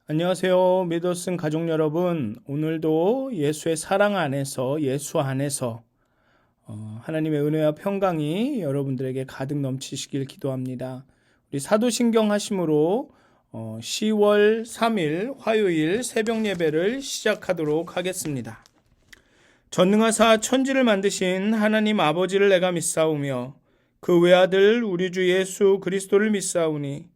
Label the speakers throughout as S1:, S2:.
S1: 안녕하세요. 믿어쓴 가족 여러분. 오늘도 예수의 사랑 안에서, 예수 안에서 하나님의 은혜와 평강이 여러분들에게 가득 넘치시길 기도합니다. 우리 사도신경 하심으로 10월 3일 화요일 새벽 예배를 시작하도록 하겠습니다. 전능하사 천지를 만드신 하나님 아버지를 내가 믿사오며 그 외아들 우리 주 예수 그리스도를 믿사오니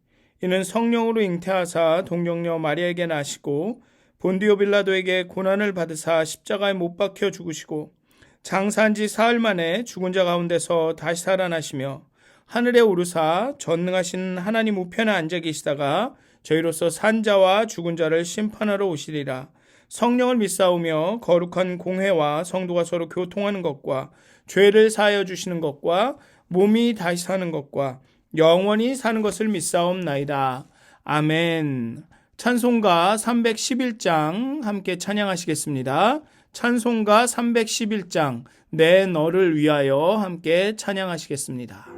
S1: 이는 성령으로 잉태하사 동정녀 마리아에게 나시고 본디오 빌라도에게 고난을 받으사 십자가에 못 박혀 죽으시고 장사한 지 사흘 만에 죽은 자 가운데서 다시 살아나시며 하늘에 오르사 전능하신 하나님 우편에 앉아 계시다가 저희로서 산 자와 죽은 자를 심판하러 오시리라. 성령을 믿사오며 거룩한 공회와 성도가 서로 교통하는 것과 죄를 사하여 주시는 것과 몸이 다시 사는 것과 영원히 사는 것을 믿사옵나이다. 아멘. 찬송가 311장 함께 찬양하시겠습니다. 찬송가 311장 내 너를 위하여 함께 찬양하시겠습니다.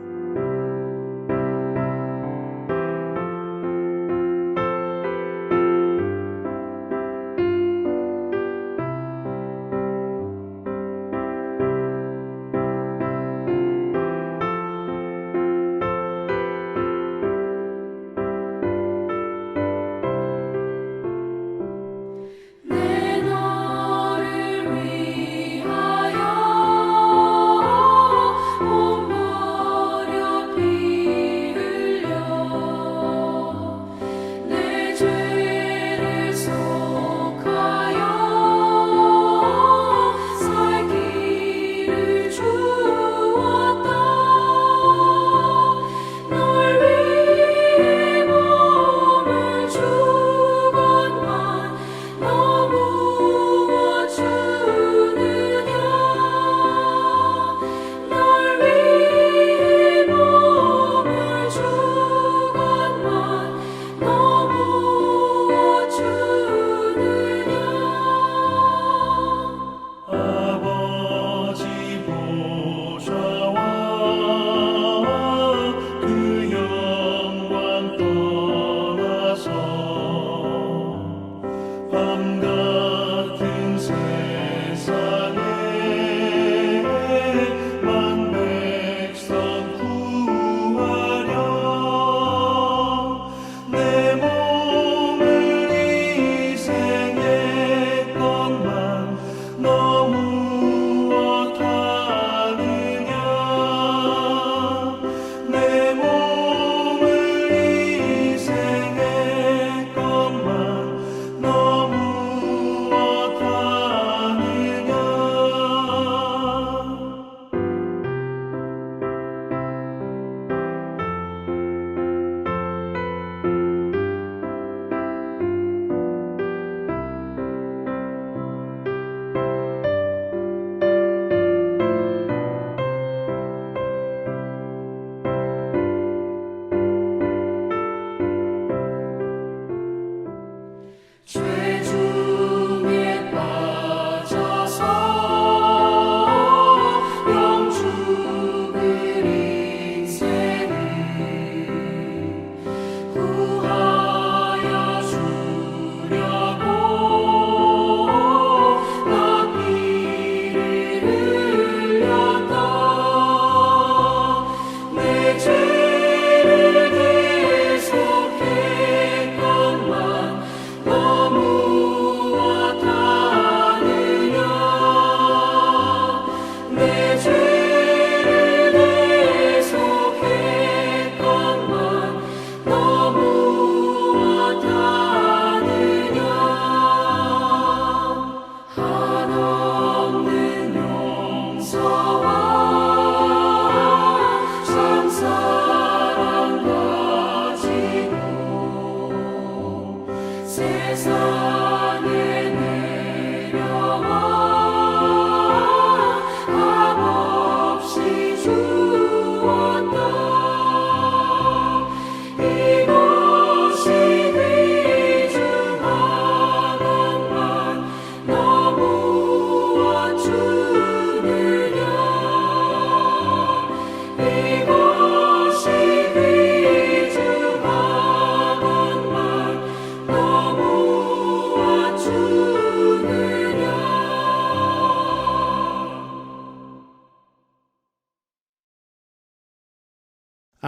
S2: 내 너를 위하여 몸 버리고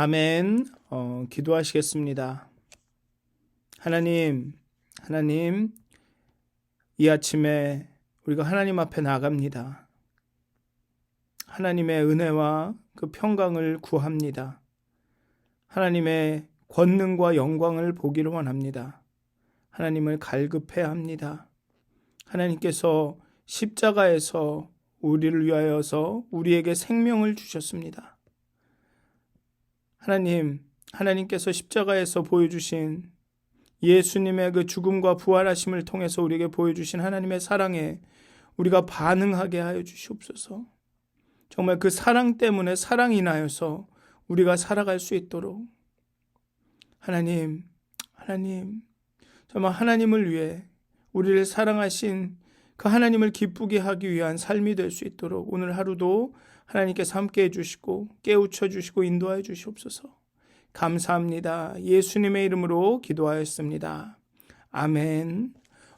S1: 아멘. 기도하시겠습니다. 하나님, 이 아침에 우리가 하나님 앞에 나갑니다. 하나님의 은혜와 그 평강을 구합니다. 하나님의 권능과 영광을 보기를 원합니다. 하나님을 갈급해야 합니다. 하나님께서 십자가에서 우리를 위하여서 우리에게 생명을 주셨습니다. 하나님께서 십자가에서 보여주신 예수님의 그 죽음과 부활하심을 통해서 우리에게 보여주신 하나님의 사랑에 우리가 반응하게 하여 주시옵소서. 정말 그 사랑 때문에 사랑 인하여서 우리가 살아갈 수 있도록 하나님, 정말 하나님을 위해 우리를 사랑하신 그 하나님을 기쁘게 하기 위한 삶이 될 수 있도록 오늘 하루도 하나님께서 함께 해주시고 깨우쳐 주시고 인도하여 주시옵소서. 감사합니다. 예수님의 이름으로 기도하였습니다. 아멘.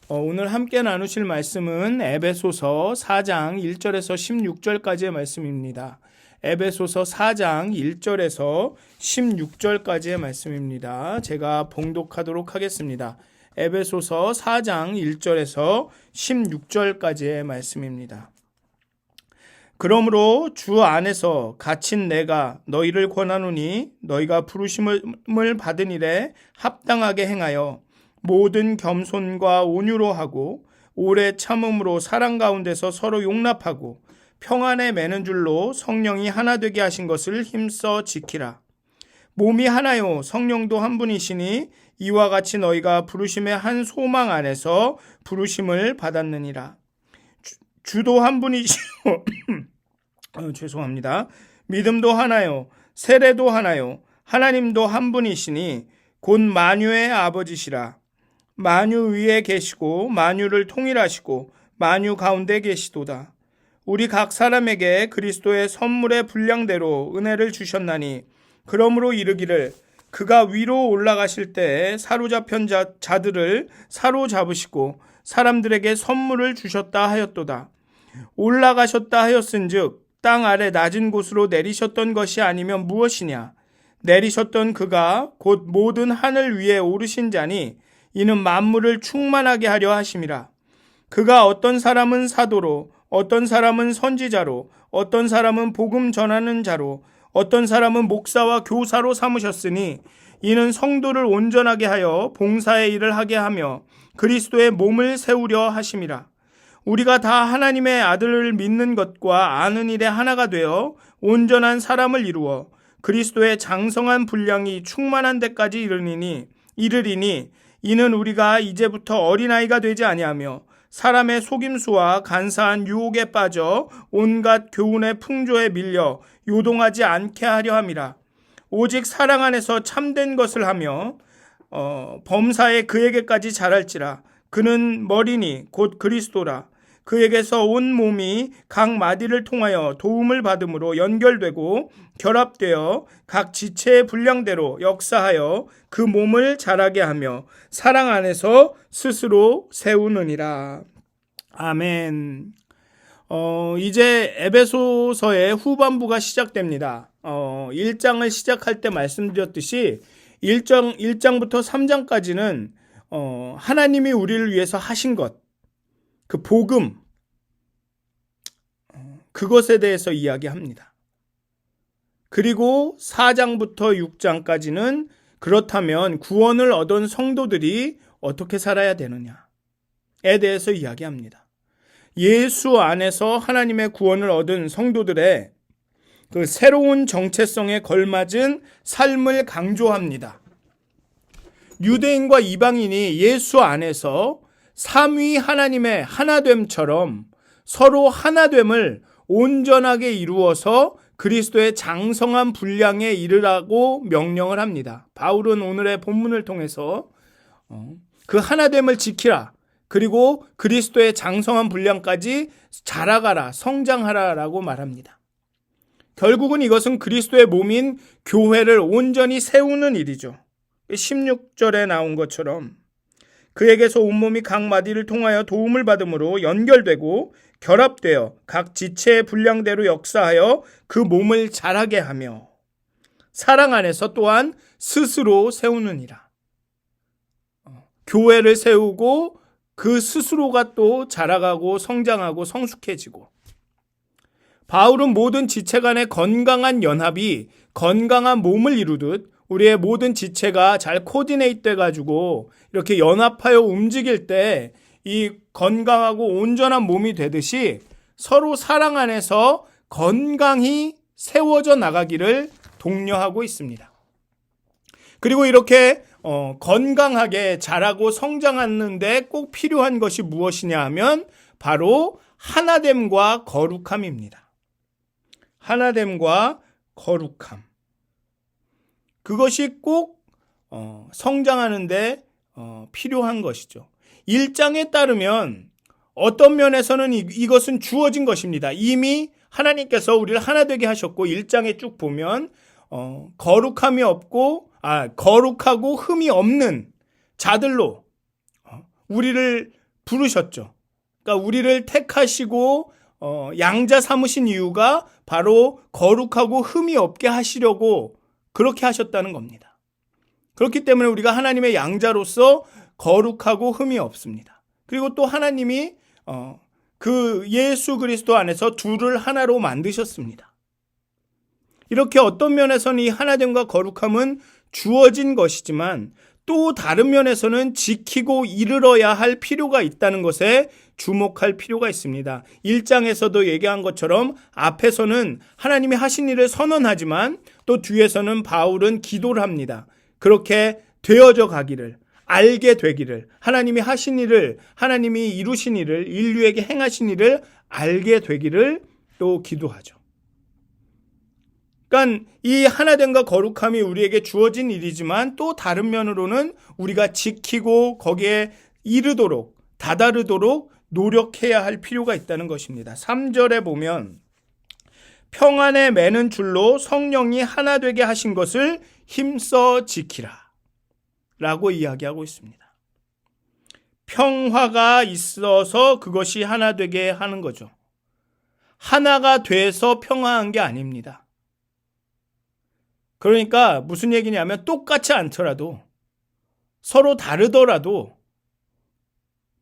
S1: 오늘 함께 나누실 말씀은 에베소서 4장 1절에서 16절까지의 말씀입니다. 에베소서 4장 1절에서 16절까지의 말씀입니다. 제가 봉독하도록 하겠습니다. 에베소서 4장 1절에서 16절까지의 말씀입니다. 그러므로 주 안에서 갇힌 내가 너희를 권하노니 너희가 부르심을 받은 일에 합당하게 행하여 모든 겸손과 온유로 하고 오래 참음으로 사랑 가운데서 서로 용납하고 평안에 매는 줄로 성령이 하나 되게 하신 것을 힘써 지키라. 몸이 하나요 성령도 한 분이시니 이와 같이 너희가 부르심의 한 소망 안에서 부르심을 받았느니라. 주도 한 분이시고 죄송합니다. 믿음도 하나요 세례도 하나요 하나님도 한 분이시니 곧 만유의 아버지시라. 만유 위에 계시고 만유를 통일하시고 만유 가운데 계시도다. 우리 각 사람에게 그리스도의 선물의 분량대로 은혜를 주셨나니 그러므로 이르기를 그가 위로 올라가실 때에 사로잡힌 자들을 사로잡으시고 사람들에게 선물을 주셨다 하였도다. 올라가셨다 하였은즉 땅 아래 낮은 곳으로 내리셨던 것이 아니면 무엇이냐. 내리셨던 그가 곧 모든 하늘 위에 오르신 자니 이는 만물을 충만하게 하려 하심이라. 그가 어떤 사람은 사도로 어떤 사람은 선지자로 어떤 사람은 복음 전하는 자로 어떤 사람은 목사와 교사로 삼으셨으니 이는 성도를 온전하게 하여 봉사의 일을 하게 하며 그리스도의 몸을 세우려 하심이라. 우리가 다 하나님의 아들을 믿는 것과 아는 일에 하나가 되어 온전한 사람을 이루어 그리스도의 장성한 분량이 충만한 데까지 이르리니 이는 우리가 이제부터 어린아이가 되지 아니하며 사람의 속임수와 간사한 유혹에 빠져 온갖 교훈의 풍조에 밀려 요동하지 않게 하려 함이라. 오직 사랑 안에서 참된 것을 하며 범사에 그에게까지 자랄지라. 그는 머리니 곧 그리스도라. 그에게서 온 몸이 각 마디를 통하여 도움을 받음으로 연결되고 결합되어 각 지체의 분량대로 역사하여 그 몸을 자라게 하며 사랑 안에서 스스로 세우느니라. 아멘. 이제 에베소서의 후반부가 시작됩니다. 1장을 시작할 때 말씀드렸듯이 1장부터 3장까지는 하나님이 우리를 위해서 하신 것, 그 복음, 그것에 대해서 이야기합니다. 그리고 4장부터 6장까지는 그렇다면 구원을 얻은 성도들이 어떻게 살아야 되느냐에 대해서 이야기합니다. 예수 안에서 하나님의 구원을 얻은 성도들의 그 새로운 정체성에 걸맞은 삶을 강조합니다. 유대인과 이방인이 예수 안에서 삼위 하나님의 하나됨처럼 서로 하나됨을 온전하게 이루어서 그리스도의 장성한 분량에 이르라고 명령을 합니다. 바울은 오늘의 본문을 통해서 그 하나됨을 지키라. 그리고 그리스도의 장성한 분량까지 자라가라, 성장하라라고 말합니다. 결국은 이것은 그리스도의 몸인 교회를 온전히 세우는 일이죠. 16절에 나온 것처럼 그에게서 온몸이 각 마디를 통하여 도움을 받음으로 연결되고 결합되어 각 지체의 분량대로 역사하여 그 몸을 자라게 하며 사랑 안에서 또한 스스로 세우느니라. 교회를 세우고 그 스스로가 또 자라가고 성장하고 성숙해지고, 바울은 모든 지체 간의 건강한 연합이 건강한 몸을 이루듯 우리의 모든 지체가 잘 코디네이트 돼가지고 이렇게 연합하여 움직일 때 이 건강하고 온전한 몸이 되듯이 서로 사랑 안에서 건강히 세워져 나가기를 독려하고 있습니다. 그리고 이렇게 건강하게 자라고 성장하는데 꼭 필요한 것이 무엇이냐 하면 바로 하나됨과 거룩함입니다. 하나됨과 거룩함. 그것이 꼭 성장하는데 필요한 것이죠. 1장에 따르면 어떤 면에서는 이것은 주어진 것입니다. 이미 하나님께서 우리를 하나 되게 하셨고 1장에 쭉 보면 거룩함이 없고 거룩하고 흠이 없는 자들로 우리를 부르셨죠. 그러니까 우리를 택하시고 양자 삼으신 이유가 바로 거룩하고 흠이 없게 하시려고 그렇게 하셨다는 겁니다. 그렇기 때문에 우리가 하나님의 양자로서 거룩하고 흠이 없습니다. 그리고 또 하나님이 그 예수 그리스도 안에서 둘을 하나로 만드셨습니다. 이렇게 어떤 면에서는 이 하나됨과 거룩함은 주어진 것이지만 또 다른 면에서는 지키고 이르러야 할 필요가 있다는 것에 주목할 필요가 있습니다. 1장에서도 얘기한 것처럼 앞에서는 하나님이 하신 일을 선언하지만 또 뒤에서는 바울은 기도를 합니다. 그렇게 되어져 가기를, 알게 되기를, 하나님이 하신 일을, 하나님이 이루신 일을, 인류에게 행하신 일을 알게 되기를 또 기도하죠. 그러니까 이 하나됨과 거룩함이 우리에게 주어진 일이지만 또 다른 면으로는 우리가 지키고 거기에 이르도록, 다다르도록 노력해야 할 필요가 있다는 것입니다. 3절에 보면 평안에 매는 줄로 성령이 하나 되게 하신 것을 힘써 지키라 라고 이야기하고 있습니다. 평화가 있어서 그것이 하나 되게 하는 거죠. 하나가 돼서 평화한 게 아닙니다. 그러니까 무슨 얘기냐면 똑같지 않더라도 서로 다르더라도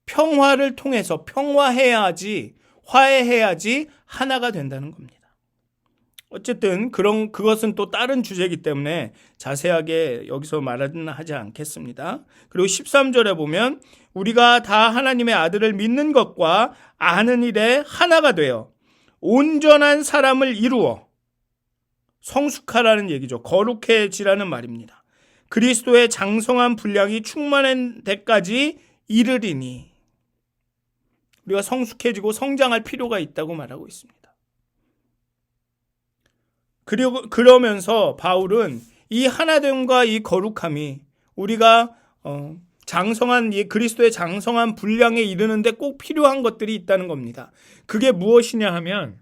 S1: 평화를 통해서 평화해야지, 화해해야지 하나가 된다는 겁니다. 어쨌든 그것은 또 다른 주제이기 때문에 자세하게 여기서 말은 하지 않겠습니다. 그리고 13절에 보면 우리가 다 하나님의 아들을 믿는 것과 아는 일에 하나가 되어 온전한 사람을 이루어 성숙하라는 얘기죠. 거룩해지라는 말입니다. 그리스도의 장성한 분량이 충만한 데까지 이르리니, 우리가 성숙해지고 성장할 필요가 있다고 말하고 있습니다. 그리고 그러면서 바울은 이 하나됨과 이 거룩함이 우리가 장성한 이 그리스도의 장성한 분량에 이르는데 꼭 필요한 것들이 있다는 겁니다. 그게 무엇이냐 하면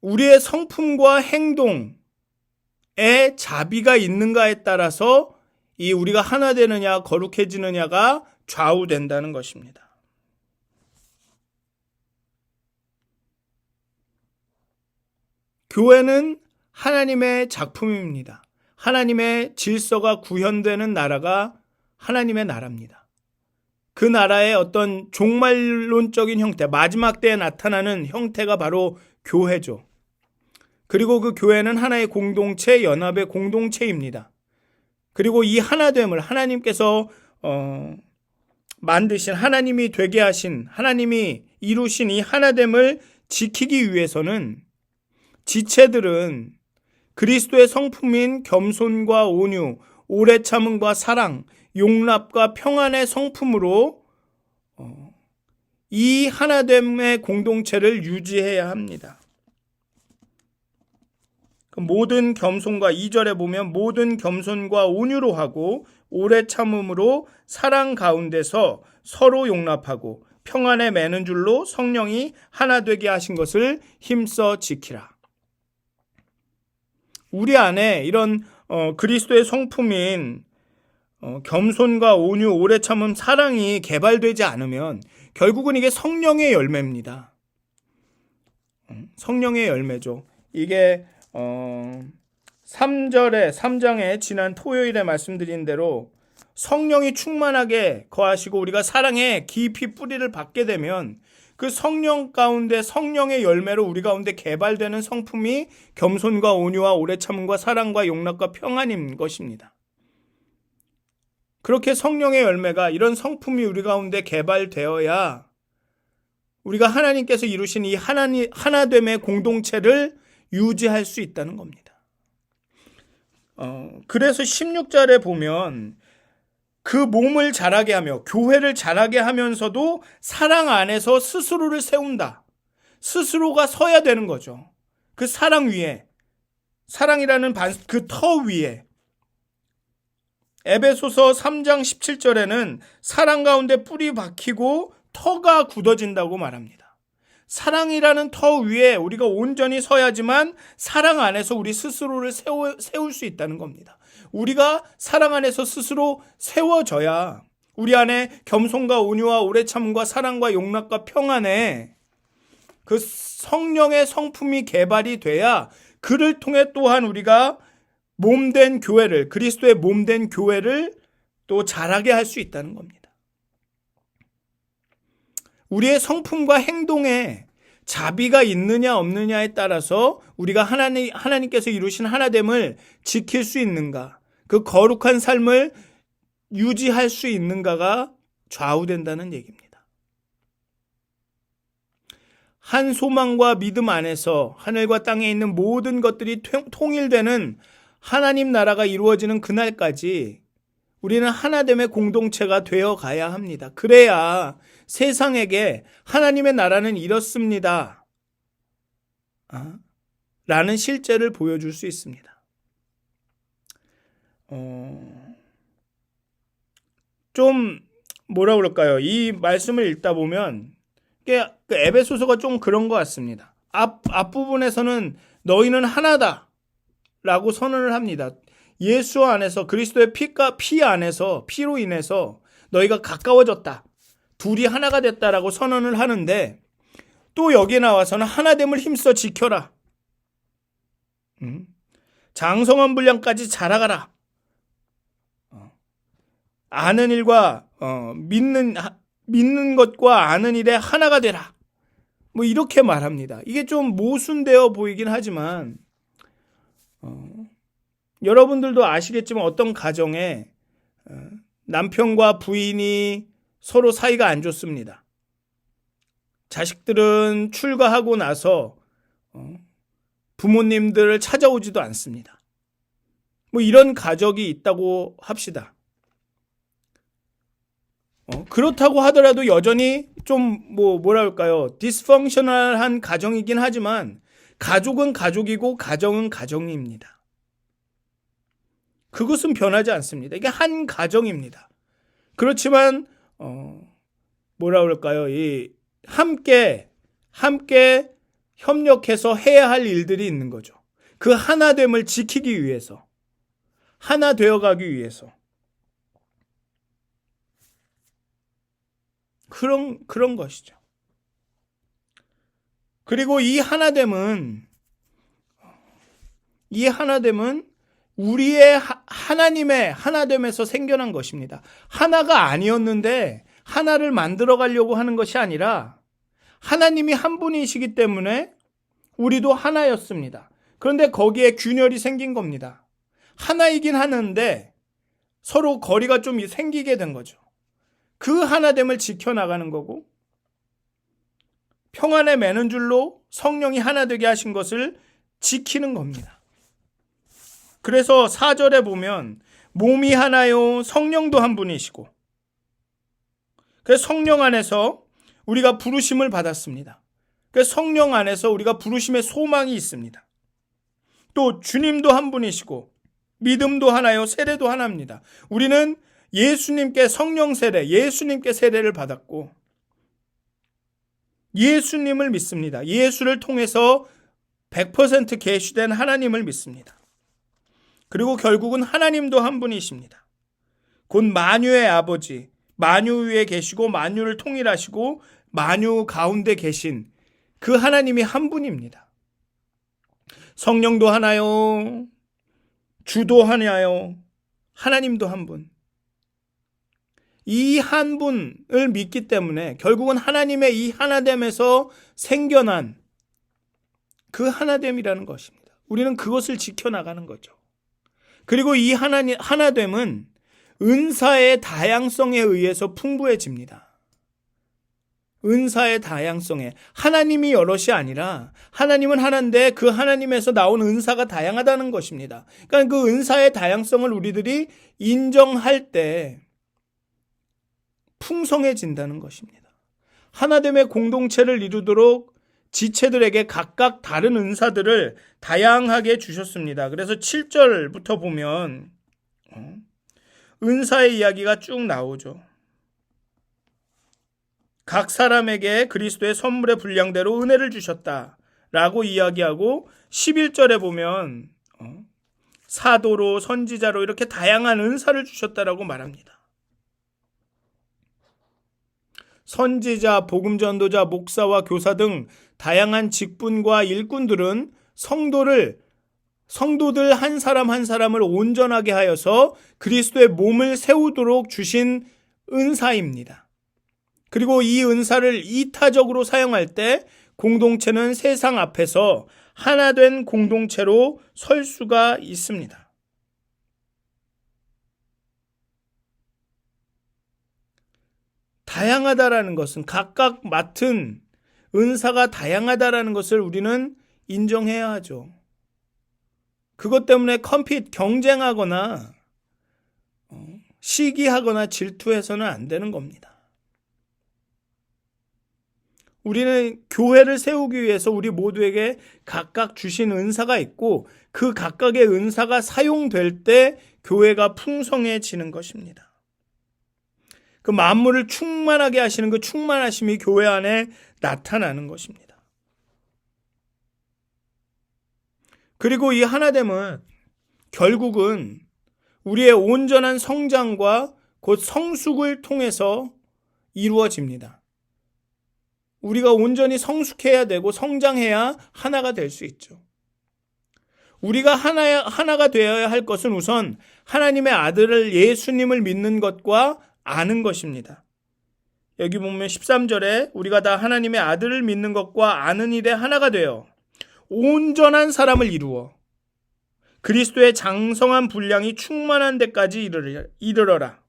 S1: 우리의 성품과 행동에 자비가 있는가에 따라서 이 우리가 하나 되느냐 거룩해지느냐가 좌우된다는 것입니다. 교회는 하나님의 작품입니다. 하나님의 질서가 구현되는 나라가 하나님의 나라입니다. 그 나라의 어떤 종말론적인 형태, 마지막 때에 나타나는 형태가 바로 교회죠. 그리고 그 교회는 하나의 공동체, 연합의 공동체입니다. 그리고 이 하나됨을 하나님께서 만드신, 하나님이 되게 하신, 하나님이 이루신 이 하나됨을 지키기 위해서는 지체들은 그리스도의 성품인 겸손과 온유, 오래 참음과 사랑, 용납과 평안의 성품으로 이 하나됨의 공동체를 유지해야 합니다. 모든 겸손과 2절에 보면 모든 겸손과 온유로 하고 오래 참음으로 사랑 가운데서 서로 용납하고 평안에 매는 줄로 성령이 하나 되게 하신 것을 힘써 지키라. 우리 안에 이런 그리스도의 성품인 겸손과 온유, 오래 참음, 사랑이 개발되지 않으면 결국은 이게 성령의 열매입니다. 성령의 열매죠. 이게 3장에 지난 토요일에 말씀드린 대로 성령이 충만하게 거하시고 우리가 사랑에 깊이 뿌리를 받게 되면 그 성령 가운데 성령의 열매로 우리 가운데 개발되는 성품이 겸손과 온유와 오래 참음과 사랑과 용납과 평안인 것입니다. 그렇게 성령의 열매가 이런 성품이 우리 가운데 개발되어야 우리가 하나님께서 이루신 이 하나됨의 공동체를 유지할 수 있다는 겁니다. 그래서 16절에 보면 그 몸을 자라게 하며 교회를 자라게 하면서도 사랑 안에서 스스로를 세운다. 스스로가 서야 되는 거죠. 그 사랑 위에, 사랑이라는 그 터 위에. 에베소서 3장 17절에는 사랑 가운데 뿌리 박히고 터가 굳어진다고 말합니다. 사랑이라는 터 위에 우리가 온전히 서야지만 사랑 안에서 우리 스스로를 세울 수 있다는 겁니다. 우리가 사랑 안에서 스스로 세워져야 우리 안에 겸손과 온유와 오래 참음과 사랑과 용납과 평안에 그 성령의 성품이 개발이 돼야 그를 통해 또한 우리가 몸된 교회를, 그리스도의 몸된 교회를 또 자라게 할 수 있다는 겁니다. 우리의 성품과 행동에 자비가 있느냐 없느냐에 따라서 우리가 하나님께서 이루신 하나됨을 지킬 수 있는가, 그 거룩한 삶을 유지할 수 있는가가 좌우된다는 얘기입니다. 한 소망과 믿음 안에서 하늘과 땅에 있는 모든 것들이 통일되는 하나님 나라가 이루어지는 그날까지 우리는 하나됨의 공동체가 되어 가야 합니다. 그래야 세상에게 하나님의 나라는 이렇습니다 라는 실제를 보여줄 수 있습니다. 좀 뭐라 그럴까요? 이 말씀을 읽다 보면 그 에베소서가 좀 그런 것 같습니다. 앞부분에서는 너희는 하나다 라고 선언을 합니다. 예수 안에서, 그리스도의 피 안에서, 피로 인해서 너희가 가까워졌다, 둘이 하나가 됐다라고 선언을 하는데, 또 여기에 나와서는 하나됨을 힘써 지켜라, 장성한 분량까지 자라가라, 아는 일과 믿는 것과 아는 일에 하나가 되라, 뭐 이렇게 말합니다. 이게 좀 모순되어 보이긴 하지만 여러분들도 아시겠지만 어떤 가정에 남편과 부인이 서로 사이가 안 좋습니다. 자식들은 출가하고 나서 부모님들을 찾아오지도 않습니다. 뭐 이런 가족이 있다고 합시다. 그렇다고 하더라도 여전히 좀 뭐랄까요, 디스펑셔널한 가정이긴 하지만 가족은 가족이고 가정은 가정입니다. 그것은 변하지 않습니다. 이게 한 가정입니다. 그렇지만 뭐라 그럴까요? 이 함께 협력해서 해야 할 일들이 있는 거죠. 그 하나됨을 지키기 위해서, 하나 되어가기 위해서. 그런 것이죠. 그리고 이 하나됨은 우리의 하나님의 하나됨에서 생겨난 것입니다. 하나가 아니었는데 하나를 만들어 가려고 하는 것이 아니라 하나님이 한 분이시기 때문에 우리도 하나였습니다. 그런데 거기에 균열이 생긴 겁니다. 하나이긴 하는데 서로 거리가 좀 생기게 된 거죠. 그 하나됨을 지켜나가는 거고, 평안에 매는 줄로 성령이 하나 되게 하신 것을 지키는 겁니다. 그래서 4절에 보면 몸이 하나요 성령도 한 분이시고, 그래서 성령 안에서 우리가 부르심을 받았습니다. 그래서 성령 안에서 우리가 부르심의 소망이 있습니다. 또 주님도 한 분이시고 믿음도 하나요 세례도 하나입니다. 우리는 예수님께 성령 세례, 예수님께 세례를 받았고 예수님을 믿습니다. 예수를 통해서 100% 계시된 하나님을 믿습니다. 그리고 결국은 하나님도 한 분이십니다. 곧 만유의 아버지, 만유 위에 계시고 만유를 통일하시고 만유 가운데 계신 그 하나님이 한 분입니다. 성령도 하나요? 주도 하나요? 하나님도 한 분. 이 한 분을 믿기 때문에 결국은 하나님의 이 하나됨에서 생겨난 그 하나됨이라는 것입니다. 우리는 그것을 지켜나가는 거죠. 그리고 이 하나됨은 은사의 다양성에 의해서 풍부해집니다. 은사의 다양성에, 하나님이 여럿이 아니라 하나님은 하나인데 그 하나님에서 나온 은사가 다양하다는 것입니다. 그러니까 그 은사의 다양성을 우리들이 인정할 때 풍성해진다는 것입니다. 하나됨의 공동체를 이루도록 지체들에게 각각 다른 은사들을 다양하게 주셨습니다. 그래서 7절부터 보면 은사의 이야기가 쭉 나오죠. 각 사람에게 그리스도의 선물의 분량대로 은혜를 주셨다라고 이야기하고 11절에 보면 사도로 선지자로 이렇게 다양한 은사를 주셨다라고 말합니다. 선지자, 복음전도자, 목사와 교사 등 다양한 직분과 일꾼들은 성도들 한 사람 한 사람을 온전하게 하여서 그리스도의 몸을 세우도록 주신 은사입니다. 그리고 이 은사를 이타적으로 사용할 때 공동체는 세상 앞에서 하나된 공동체로 설 수가 있습니다. 다양하다라는 것은 각각 맡은 은사가 다양하다라는 것을 우리는 인정해야 하죠. 그것 때문에 경쟁하거나 시기하거나 질투해서는 안 되는 겁니다. 우리는 교회를 세우기 위해서 우리 모두에게 각각 주신 은사가 있고 그 각각의 은사가 사용될 때 교회가 풍성해지는 것입니다. 그 만물을 충만하게 하시는 그 충만하심이 교회 안에 나타나는 것입니다. 그리고 이 하나됨은 결국은 우리의 온전한 성장과 곧 성숙을 통해서 이루어집니다. 우리가 온전히 성숙해야 되고 성장해야 하나가 될 수 있죠. 우리가 하나가 되어야 할 것은 우선 하나님의 아들을 예수님을 믿는 것과 아는 것입니다. 여기 보면 13절에 우리가 다 하나님의 아들을 믿는 것과 아는 일에 하나가 되어 온전한 사람을 이루어 그리스도의 장성한 분량이 충만한 데까지 이르러라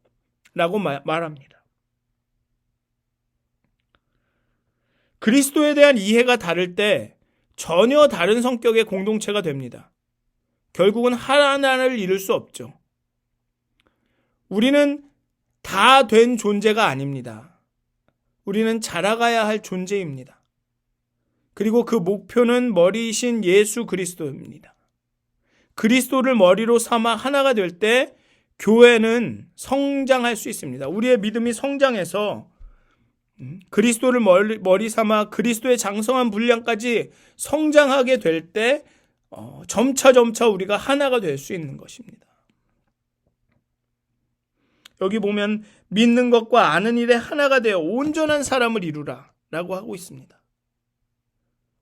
S1: 라고 말합니다. 그리스도에 대한 이해가 다를 때 전혀 다른 성격의 공동체가 됩니다. 결국은 하나를 이룰 수 없죠. 우리는 다 된 존재가 아닙니다. 우리는 자라가야 할 존재입니다. 그리고 그 목표는 머리이신 예수 그리스도입니다. 그리스도를 머리로 삼아 하나가 될 때 교회는 성장할 수 있습니다. 우리의 믿음이 성장해서 그리스도를 머리 삼아 그리스도의 장성한 분량까지 성장하게 될 때 점차 우리가 하나가 될 수 있는 것입니다. 여기 보면 믿는 것과 아는 일에 하나가 되어 온전한 사람을 이루라 라고 하고 있습니다.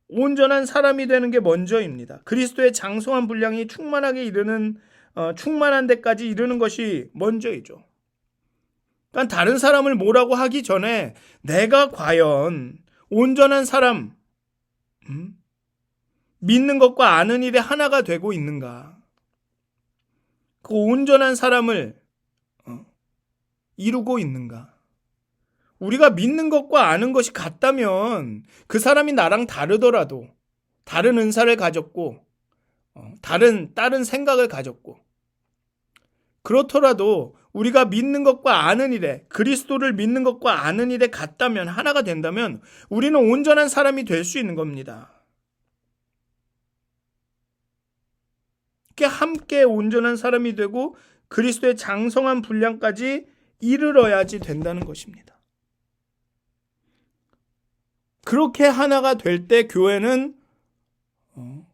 S1: 온전한 사람이 되는 게 먼저입니다. 그리스도의 장성한 분량이 충만한 데까지 이르는 것이 먼저이죠. 그러니까 다른 사람을 뭐라고 하기 전에 내가 과연 온전한 사람, 믿는 것과 아는 일에 하나가 되고 있는가? 그 온전한 사람을 이루고 있는가? 우리가 믿는 것과 아는 것이 같다면 그 사람이 나랑 다르더라도 다른 은사를 가졌고 다른 생각을 가졌고 그렇더라도 우리가 믿는 것과 아는 일에 그리스도를 믿는 것과 아는 일에 같다면 하나가 된다면 우리는 온전한 사람이 될 수 있는 겁니다. 함께 온전한 사람이 되고 그리스도의 장성한 분량까지 이르러야지 된다는 것입니다. 그렇게 하나가 될 때 교회는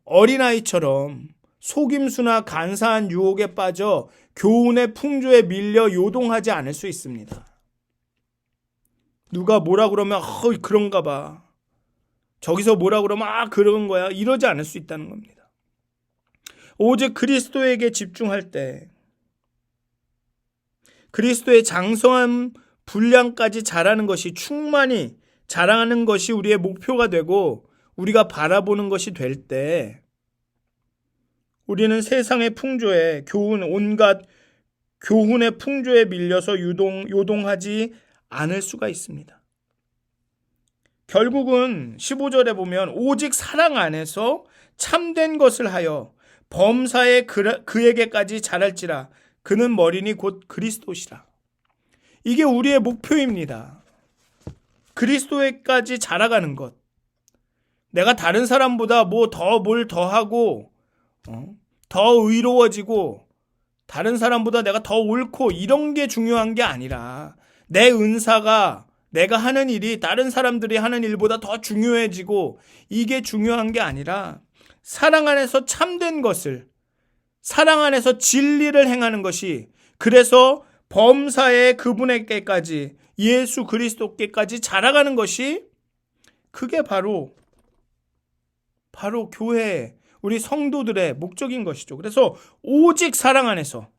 S1: 어린아이처럼 속임수나 간사한 유혹에 빠져 교훈의 풍조에 밀려 요동하지 않을 수 있습니다. 누가 뭐라 그러면 그런가 봐. 저기서 뭐라 그러면 그런 거야. 이러지 않을 수 있다는 겁니다. 오직 그리스도에게 집중할 때 그리스도의 장성한 분량까지 자라는 것이 충만히 자라는 것이 우리의 목표가 되고 우리가 바라보는 것이 될 때 우리는 세상의 풍조에 온갖 교훈의 풍조에 밀려서 요동하지 않을 수가 있습니다. 결국은 15절에 보면 오직 사랑 안에서 참된 것을 하여 범사에 그에게까지 자랄지라 그는 머리니 곧 그리스도시라. 이게 우리의 목표입니다. 그리스도에까지 자라가는 것. 내가 다른 사람보다 뭘 더 하고 더 의로워지고 다른 사람보다 내가 더 옳고 이런 게 중요한 게 아니라 내 은사가 내가 하는 일이 다른 사람들이 하는 일보다 더 중요해지고 이게 중요한 게 아니라 사랑 안에서 참된 것을 사랑 안에서 진리를 행하는 것이 그래서 범사의 그분에게까지 예수 그리스도께까지 자라가는 것이 그게 바로 교회의 우리 성도들의 목적인 것이죠. 그래서 오직 사랑 안에서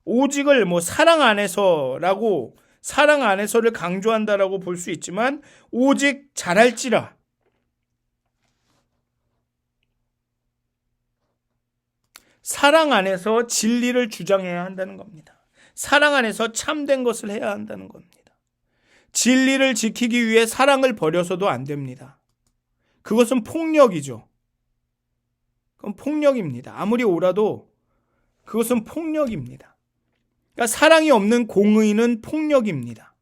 S1: 오직을 사랑 안에서라고 사랑 안에서를 강조한다라고 볼 수 있지만 오직 자랄지라 사랑 안에서 진리를 주장해야 한다는 겁니다. 사랑 안에서 참된 것을 해야 한다는 겁니다. 진리를 지키기 위해 사랑을 버려서도 안 됩니다. 그것은 폭력이죠. 그건 폭력입니다. 아무리 옳아도 그것은 폭력입니다. 그러니까 사랑이 없는 공의는 폭력입니다.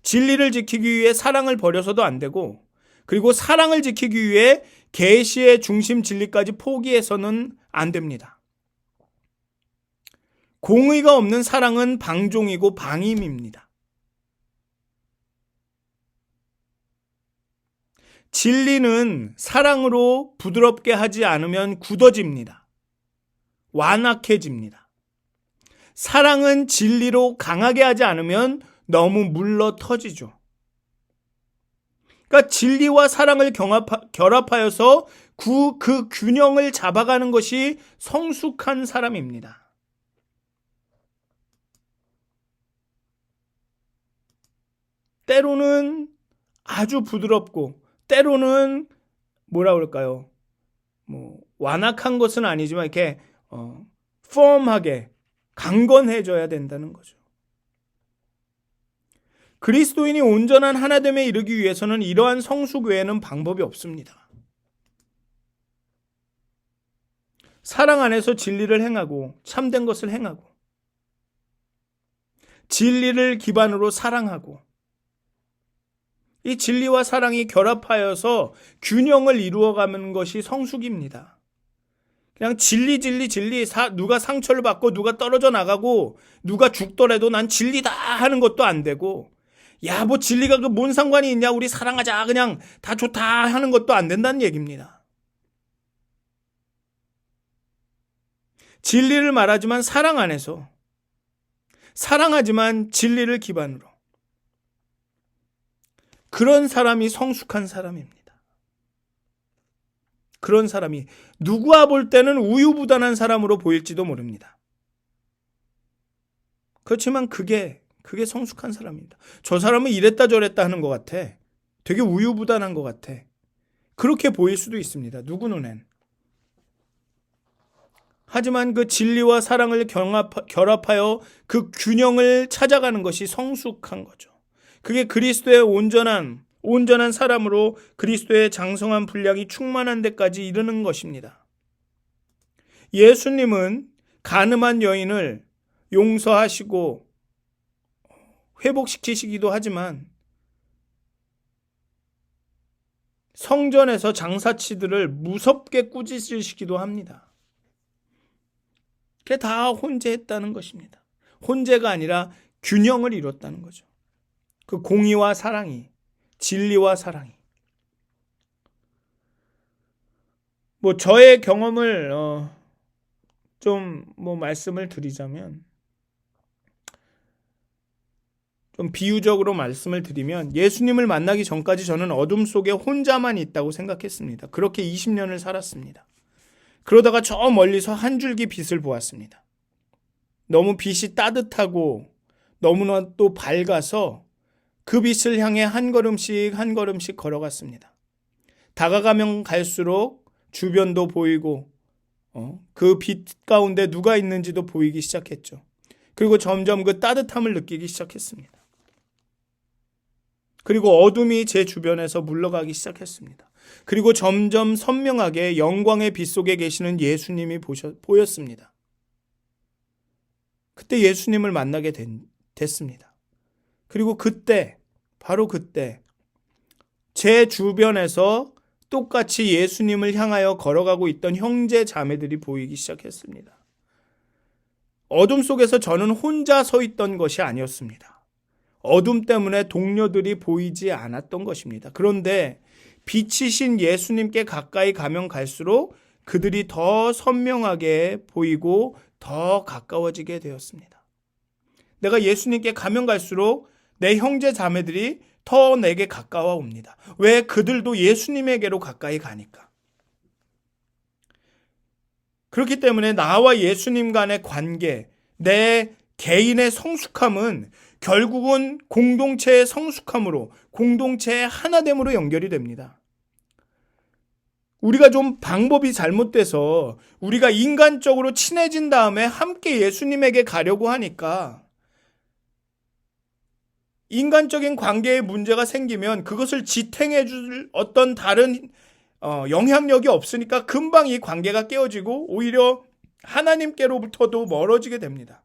S1: 진리를 지키기 위해 사랑을 버려서도 안 되고 그리고 사랑을 지키기 위해 계시의 중심 진리까지 포기해서는 안 됩니다. 공의가 없는 사랑은 방종이고 방임입니다. 진리는 사랑으로 부드럽게 하지 않으면 굳어집니다. 완악해집니다. 사랑은 진리로 강하게 하지 않으면 너무 물러 터지죠. 그러니까 진리와 사랑을 결합하여서 그 균형을 잡아가는 것이 성숙한 사람입니다. 때로는 아주 부드럽고 때로는 뭐라 그럴까요? 완악한 것은 아니지만 이렇게 펌하게 강건해져야 된다는 거죠. 그리스도인이 온전한 하나됨에 이르기 위해서는 이러한 성숙 외에는 방법이 없습니다. 사랑 안에서 진리를 행하고 참된 것을 행하고 진리를 기반으로 사랑하고 이 진리와 사랑이 결합하여서 균형을 이루어가는 것이 성숙입니다. 그냥 진리 누가 상처를 받고 누가 떨어져 나가고 누가 죽더라도 난 진리다 하는 것도 안 되고 야 진리가 뭔 상관이 있냐 우리 사랑하자 그냥 다 좋다 하는 것도 안 된다는 얘기입니다. 진리를 말하지만 사랑 안에서 사랑하지만 진리를 기반으로 그런 사람이 성숙한 사람입니다. 그런 사람이 누구와 볼 때는 우유부단한 사람으로 보일지도 모릅니다. 그렇지만 그게 성숙한 사람입니다. 저 사람은 이랬다 저랬다 하는 것 같아. 되게 우유부단한 것 같아. 그렇게 보일 수도 있습니다. 누구 눈엔. 하지만 그 진리와 사랑을 결합하여 그 균형을 찾아가는 것이 성숙한 거죠. 그게 그리스도의 온전한 사람으로 그리스도의 장성한 분량이 충만한 데까지 이르는 것입니다. 예수님은 간음한 여인을 용서하시고 회복시키시기도 하지만 성전에서 장사치들을 무섭게 꾸짖으시기도 합니다. 그게 다 혼재했다는 것입니다. 혼재가 아니라 균형을 이뤘다는 거죠. 그 공의와 사랑이, 진리와 사랑이. 저의 경험을 좀 말씀을 드리자면 좀 비유적으로 말씀을 드리면 예수님을 만나기 전까지 저는 어둠 속에 혼자만 있다고 생각했습니다. 그렇게 20년을 살았습니다. 그러다가 저 멀리서 한 줄기 빛을 보았습니다. 너무 빛이 따뜻하고 너무나 또 밝아서 그 빛을 향해 한 걸음씩 한 걸음씩 걸어갔습니다. 다가가면 갈수록 주변도 보이고 그 빛 가운데 누가 있는지도 보이기 시작했죠. 그리고 점점 그 따뜻함을 느끼기 시작했습니다. 그리고 어둠이 제 주변에서 물러가기 시작했습니다. 그리고 점점 선명하게 영광의 빛 속에 계시는 예수님이 보였습니다. 그때 예수님을 만나게 됐습니다. 그리고 그때, 바로 그때 제 주변에서 똑같이 예수님을 향하여 걸어가고 있던 형제 자매들이 보이기 시작했습니다. 어둠 속에서 저는 혼자 서 있던 것이 아니었습니다. 어둠 때문에 동료들이 보이지 않았던 것입니다. 그런데 빛이신 예수님께 가까이 가면 갈수록 그들이 더 선명하게 보이고 더 가까워지게 되었습니다. 내가 예수님께 가면 갈수록 내 형제 자매들이 더 내게 가까워 옵니다. 왜? 그들도 예수님에게로 가까이 가니까. 그렇기 때문에 나와 예수님 간의 관계, 내 개인의 성숙함은 결국은 공동체의 성숙함으로, 공동체의 하나됨으로 연결이 됩니다. 우리가 좀 방법이 잘못돼서 우리가 인간적으로 친해진 다음에 함께 예수님에게 가려고 하니까 인간적인 관계에 문제가 생기면 그것을 지탱해 줄 어떤 다른 영향력이 없으니까 금방 이 관계가 깨어지고 오히려 하나님께로부터도 멀어지게 됩니다.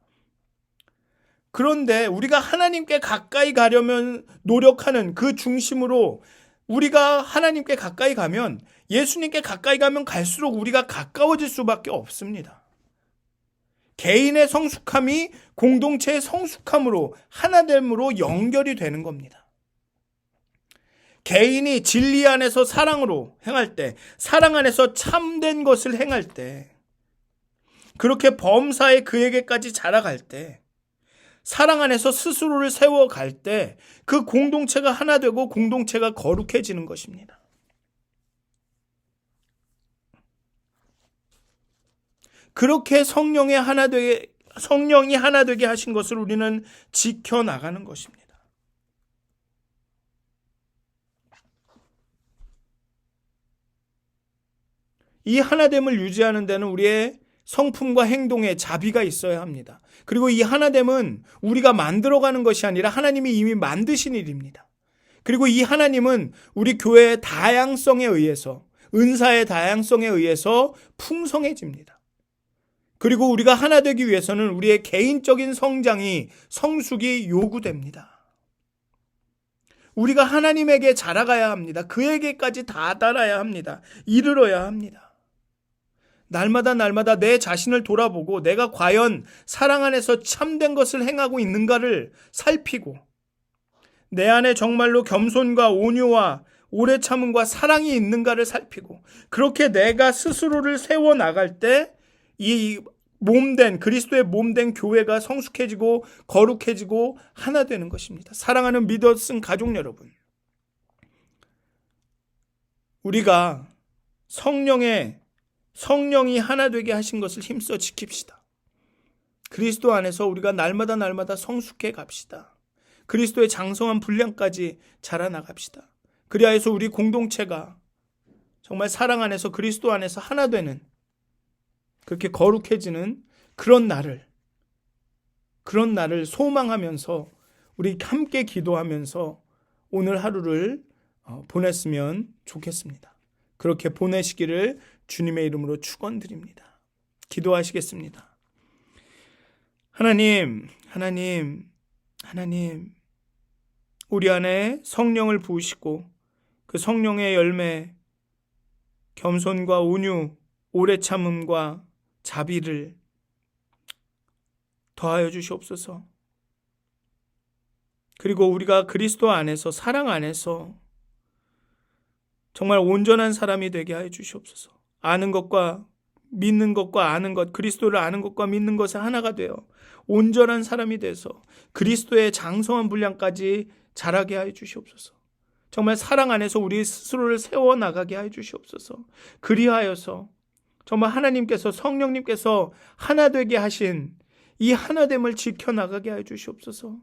S1: 그런데 우리가 하나님께 가까이 가려면 노력하는 그 중심으로 우리가 하나님께 가까이 가면, 예수님께 가까이 가면 갈수록 우리가 가까워질 수밖에 없습니다. 개인의 성숙함이 공동체의 성숙함으로, 하나됨으로 연결이 되는 겁니다. 개인이 진리 안에서 사랑으로 행할 때, 사랑 안에서 참된 것을 행할 때, 그렇게 범사에 그에게까지 자라갈 때, 사랑 안에서 스스로를 세워갈 때 그 공동체가 하나 되고 공동체가 거룩해지는 것입니다. 그렇게 성령이 하나 되게 하신 것을 우리는 지켜나가는 것입니다. 이 하나됨을 유지하는 데는 우리의 성품과 행동에 자비가 있어야 합니다. 그리고 이 하나됨은 우리가 만들어가는 것이 아니라 하나님이 이미 만드신 일입니다. 그리고 이 하나님은 우리 교회의 다양성에 의해서, 은사의 다양성에 의해서 풍성해집니다. 그리고 우리가 하나 되기 위해서는 우리의 개인적인 성숙이 요구됩니다. 우리가 하나님에게 자라가야 합니다. 그에게까지 다 따라야 합니다. 이르러야 합니다. 날마다 내 자신을 돌아보고 내가 과연 사랑 안에서 참된 것을 행하고 있는가를 살피고, 내 안에 정말로 겸손과 온유와 오래 참음과 사랑이 있는가를 살피고, 그렇게 내가 스스로를 세워 나갈 때 이 그리스도의 몸된 교회가 성숙해지고 거룩해지고 하나 되는 것입니다. 사랑하는 믿었은 가족 여러분, 우리가 성령이 하나 되게 하신 것을 힘써 지킵시다. 그리스도 안에서 우리가 날마다 성숙해 갑시다. 그리스도의 장성한 분량까지 자라나갑시다. 그리하여서 우리 공동체가 정말 사랑 안에서, 그리스도 안에서 하나 되는, 그렇게 거룩해지는 그런 날을 소망하면서 우리 함께 기도하면서 오늘 하루를 보냈으면 좋겠습니다. 그렇게 보내시기를 주님의 이름으로 축원드립니다. 기도하시겠습니다. 하나님, 우리 안에 성령을 부으시고 그 성령의 열매, 겸손과 온유, 오래 참음과 자비를 더하여 주시옵소서. 그리고 우리가 그리스도 안에서, 사랑 안에서 정말 온전한 사람이 되게 하여 주시옵소서. 아는 것과 믿는 것과 아는 것, 그리스도를 아는 것과 믿는 것이 하나가 되어 온전한 사람이 돼서 그리스도의 장성한 분량까지 자라게 하여 주시옵소서. 정말 사랑 안에서 우리 스스로를 세워나가게 하여 주시옵소서. 그리하여서 정말 하나님께서 성령님께서 하나 되게 하신 이 하나됨을 지켜나가게 하여 주시옵소서.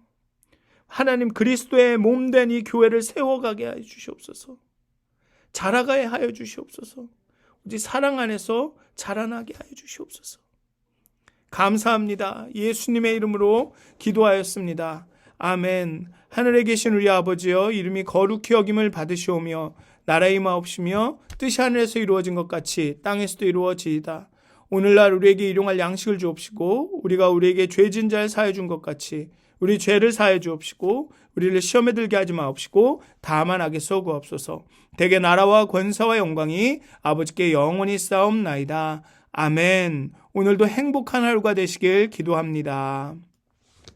S1: 하나님 그리스도의 몸된 이 교회를 세워가게 하여 주시옵소서. 자라가게 하여 주시옵소서. 오직 사랑 안에서 자라나게 하여 주시옵소서. 감사합니다. 예수님의 이름으로 기도하였습니다. 아멘. 하늘에 계신 우리 아버지여, 이름이 거룩히 여김을 받으시오며 나라의 임하옵시며 뜻이 하늘에서 이루어진 것 같이 땅에서도 이루어지이다. 오늘날 우리에게 일용할 양식을 주옵시고 우리가 우리에게 죄진 자를 사해 준 것 같이 우리 죄를 사해 주옵시고 우리를 시험에 들게 하지 마옵시고 다만 악에서 구하옵소서. 대개 나라와 권세와 영광이 아버지께 영원히 쌓옵나이다. 아멘. 오늘도 행복한 하루가 되시길 기도합니다.